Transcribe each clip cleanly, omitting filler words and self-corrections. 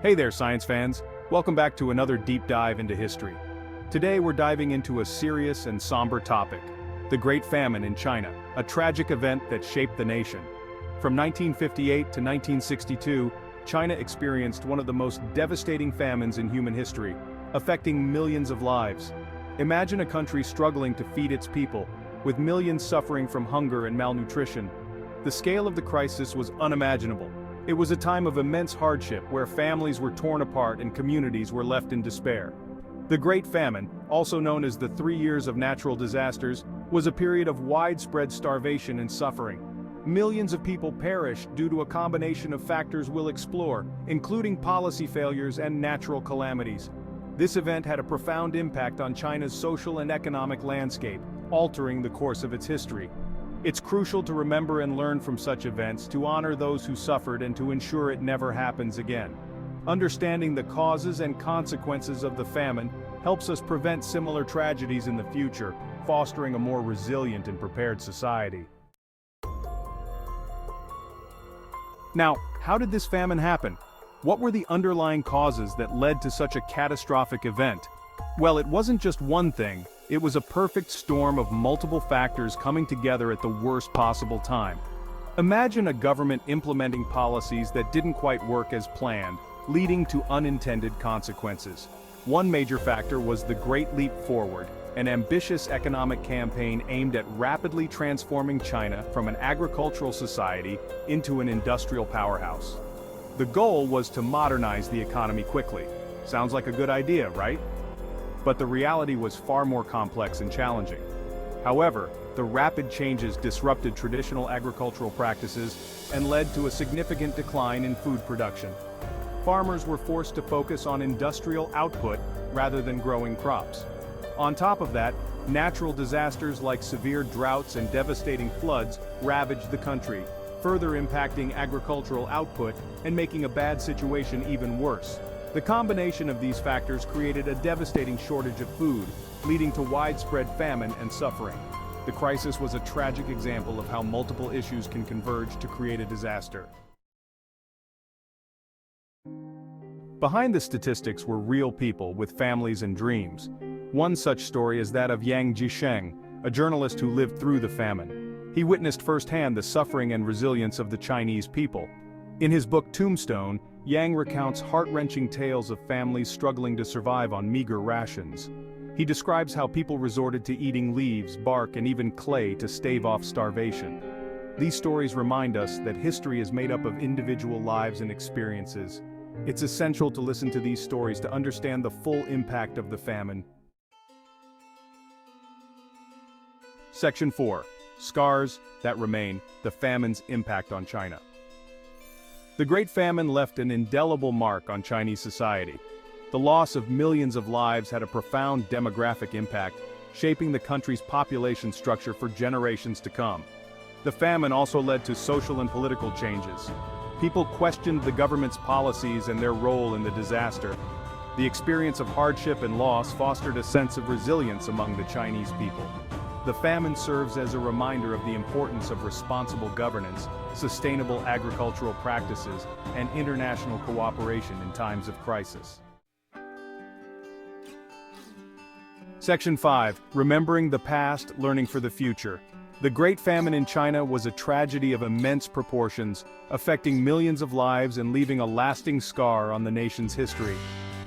Hey there, science fans. Welcome back to another deep dive into history. Today we're diving into a serious and somber topic, the Great Famine in China, a tragic event that shaped the nation. From 1958 to 1962, China experienced one of the most devastating famines in human history, affecting millions of lives. Imagine a country struggling to feed its people, with millions suffering from hunger and malnutrition. The scale of the crisis was unimaginable. It was a time of immense hardship where families were torn apart and communities were left in despair. The Great Famine, also known as the 3 years of natural disasters, was a period of widespread starvation and suffering. Millions of people perished due to a combination of factors we'll explore, including policy failures and natural calamities. This event had a profound impact on China's social and economic landscape, altering the course of its history. It's crucial to remember and learn from such events to honor those who suffered and to ensure it never happens again. Understanding the causes and consequences of the famine helps us prevent similar tragedies in the future, fostering a more resilient and prepared society. Now, how did this famine happen? What were the underlying causes that led to such a catastrophic event? Well, it wasn't just one thing. It was a perfect storm of multiple factors coming together at the worst possible time. Imagine a government implementing policies that didn't quite work as planned, leading to unintended consequences. One major factor was the Great Leap Forward, an ambitious economic campaign aimed at rapidly transforming China from an agricultural society into an industrial powerhouse. The goal was to modernize the economy quickly. Sounds like a good idea, right? But the reality was far more complex and challenging. However, the rapid changes disrupted traditional agricultural practices and led to a significant decline in food production. Farmers were forced to focus on industrial output rather than growing crops. On top of that, natural disasters like severe droughts and devastating floods ravaged the country, further impacting agricultural output and making a bad situation even worse. The combination of these factors created a devastating shortage of food, leading to widespread famine and suffering. The crisis was a tragic example of how multiple issues can converge to create a disaster. Behind the statistics were real people with families and dreams. One such story is that of Yang Jisheng, a journalist who lived through the famine. He witnessed firsthand the suffering and resilience of the Chinese people. In his book Tombstone, Yang recounts heart-wrenching tales of families struggling to survive on meager rations. He describes how people resorted to eating leaves, bark, and even clay to stave off starvation. These stories remind us that history is made up of individual lives and experiences. It's essential to listen to these stories to understand the full impact of the famine. Section 4. Scars that remain, the famine's impact on China. The Great Famine left an indelible mark on Chinese society. The loss of millions of lives had a profound demographic impact, shaping the country's population structure for generations to come. The famine also led to social and political changes. People questioned the government's policies and their role in the disaster. The experience of hardship and loss fostered a sense of resilience among the Chinese people. The famine serves as a reminder of the importance of responsible governance, sustainable agricultural practices, and international cooperation in times of crisis. Section 5. Remembering the past, learning for the future. The Great Famine in China was a tragedy of immense proportions, affecting millions of lives and leaving a lasting scar on the nation's history.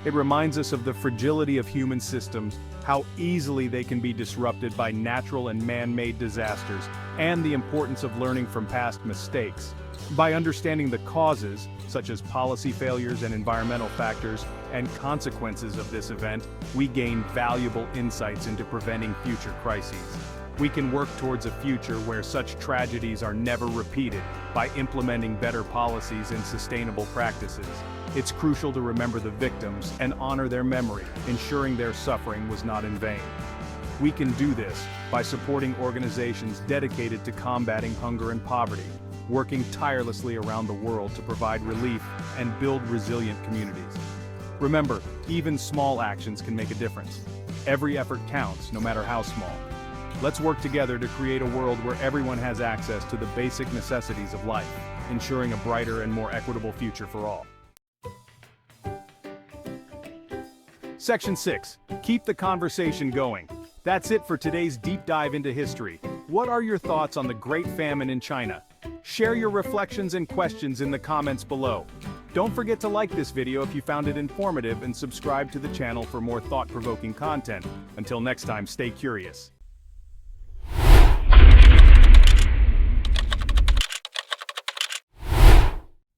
It reminds us of the fragility of human systems, how easily they can be disrupted by natural and man-made disasters, and the importance of learning from past mistakes. By understanding the causes, such as policy failures and environmental factors, and consequences of this event, we gain valuable insights into preventing future crises. We can work towards a future where such tragedies are never repeated by implementing better policies and sustainable practices. It's crucial to remember the victims and honor their memory, ensuring their suffering was not in vain. We can do this by supporting organizations dedicated to combating hunger and poverty, working tirelessly around the world to provide relief and build resilient communities. Remember, even small actions can make a difference. Every effort counts, no matter how small. Let's work together to create a world where everyone has access to the basic necessities of life, ensuring a brighter and more equitable future for all. Section 6. Keep the conversation going. That's it for today's deep dive into history. What are your thoughts on the Great Famine in China? Share your reflections and questions in the comments below. Don't forget to like this video if you found it informative and subscribe to the channel for more thought-provoking content. Until next time, stay curious.